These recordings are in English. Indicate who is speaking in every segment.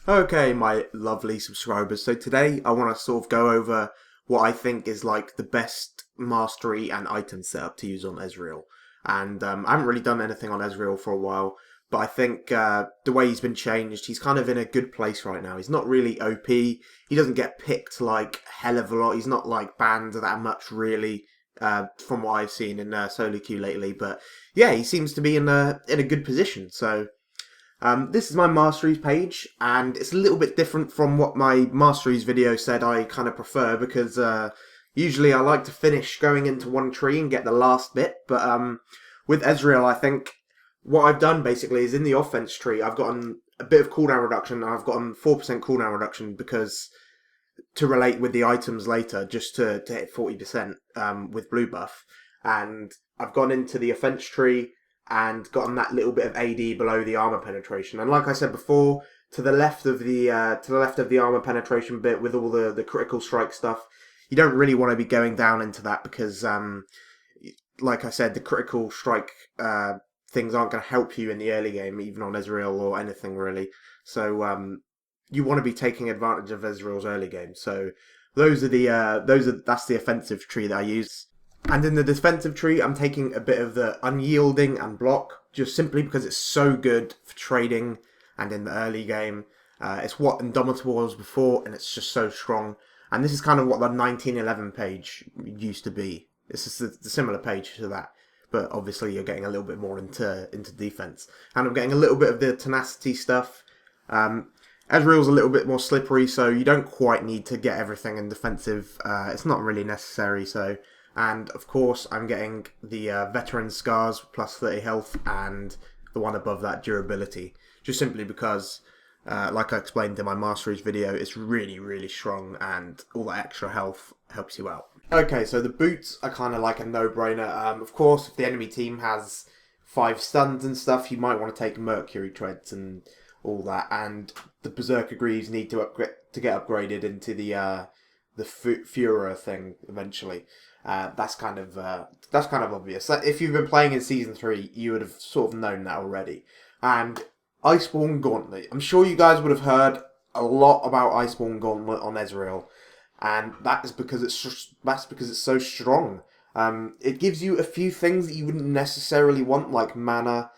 Speaker 1: Okay, my lovely subscribers. So today I want to sort of go over what I think is like the best mastery and item setup to use on Ezreal. And I haven't really done anything on Ezreal for a while, but I think the way he's been changed, he's kind of in a good place right now. He's not really OP. He doesn't get picked like hell of a lot. He's not like banned that much really. From what I've seen in solo queue lately, but yeah, he seems to be in a good position. So this is my Masteries page, and it's a little bit different from what my Masteries video said I kind of prefer, because usually I like to finish going into one tree and get the last bit, but with Ezreal, I think what I've done basically is in the offense tree, I've gotten a bit of cooldown reduction, and I've gotten 4% cooldown reduction because to relate with the items later, just to hit 40% with blue buff. And I've gone into the offense tree and gotten that little bit of AD below the armor penetration. And like I said before, to the left of the armor penetration bit with all the critical strike stuff, you don't really want to be going down into that because, like I said, the critical strike things aren't going to help you in the early game, even on Ezreal or anything really. So you want to be taking advantage of Ezreal's early game. So that's the offensive tree that I use. And in the defensive tree, I'm taking a bit of the unyielding and block, just simply because it's so good for trading and in the early game. It's what Indomitable was before, and it's just so strong. And this is kind of what the 1911 page used to be. This is the similar page to that. But obviously you're getting a little bit more into defense. And I'm getting a little bit of the tenacity stuff. Ezreal's a little bit more slippery, so you don't quite need to get everything in defensive. It's not really necessary, so... And of course, I'm getting the Veteran Scars plus 30 health and the one above that, durability. Just simply because, like I explained in my Masteries video, it's really, really strong and all that extra health helps you out. Okay, so the boots are kind of like a no-brainer. Of course, if the enemy team has 5 stuns and stuff, you might want to take Mercury Treads and all that. And the Berserker Greaves need to get upgraded into the Furor thing eventually. That's kind of obvious. If you've been playing in Season 3, you would have sort of known that already. And Iceborne Gauntlet. I'm sure you guys would have heard a lot about Iceborne Gauntlet on Ezreal. And that's because it's so strong. It gives you a few things that you wouldn't necessarily want, like mana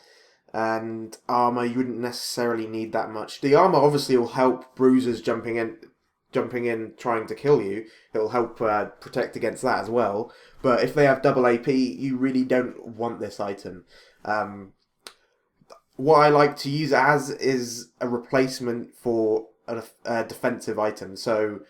Speaker 1: and armor. You wouldn't necessarily need that much. The armor obviously will help bruisers jumping in trying to kill you. It'll help protect against that as well. But if they have double AP, you really don't want this item. What I like to use it as is a replacement for a defensive item. So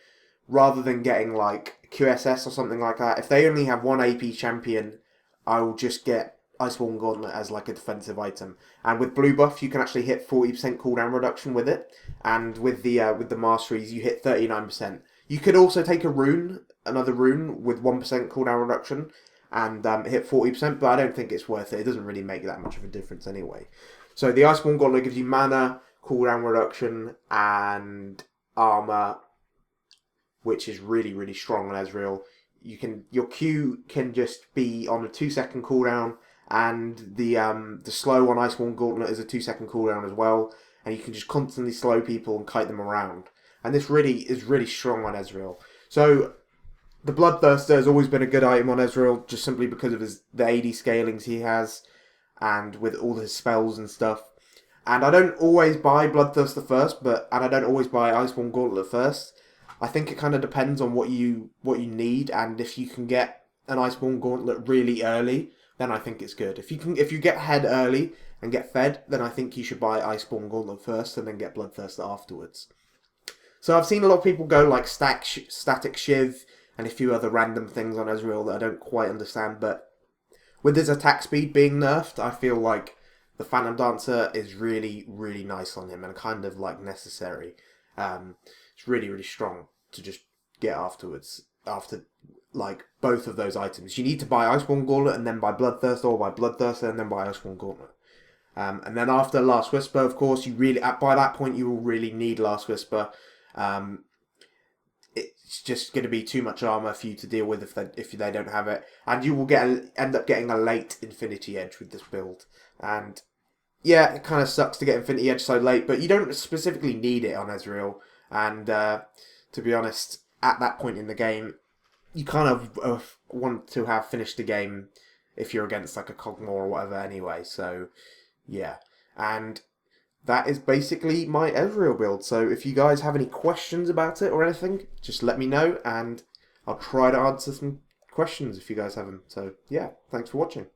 Speaker 1: rather than getting like QSS or something like that, if they only have one AP champion, I will just get Iceborne Gauntlet as like a defensive item. And with blue buff, you can actually hit 40% cooldown reduction with it. And with the Masteries, you hit 39%. You could also take another rune with 1% cooldown reduction, and hit 40%, but I don't think it's worth it. It doesn't really make that much of a difference anyway. So the Iceborne Gauntlet gives you mana, cooldown reduction, and armor, which is really, really strong on Ezreal. Your Q can just be on a 2-second cooldown, and the slow on Iceborne Gauntlet is a 2-second cooldown as well, and you can just constantly slow people and kite them around. And this really is really strong on Ezreal. So the Bloodthirster has always been a good item on Ezreal, just simply because of the AD scalings he has, and with all his spells and stuff. And I don't always buy Bloodthirster first, and I don't always buy Iceborne Gauntlet first. I think it kind of depends on what you need, and if you can get an Iceborne Gauntlet really early, then I think it's good. If you get head early and get fed, then I think you should buy Iceborne Gauntlet first and then get Bloodthirster afterwards. So I've seen a lot of people go like Static Shiv and a few other random things on Ezreal that I don't quite understand, but with his attack speed being nerfed, I feel like the Phantom Dancer is really, really nice on him and kind of like necessary. It's really, really strong to just get afterwards, after like both of those items. You need to buy Iceborne Gauntlet and then buy Bloodthirster, or buy Bloodthirster and then buy Iceborne Gauntlet. And then after Last Whisper, of course, by that point you will really need Last Whisper. It's just going to be too much armor for you to deal with if they don't have it, and you will end up getting a late Infinity Edge with this build. And yeah, it kind of sucks to get Infinity Edge so late, but you don't specifically need it on Ezreal. And to be honest, at that point in the game, you kind of want to have finished the game if you're against like a Kog'Maw or whatever anyway. So yeah, and that is basically my Ezreal build. So if you guys have any questions about it or anything, just let me know and I'll try to answer some questions if you guys have them. So yeah, thanks for watching.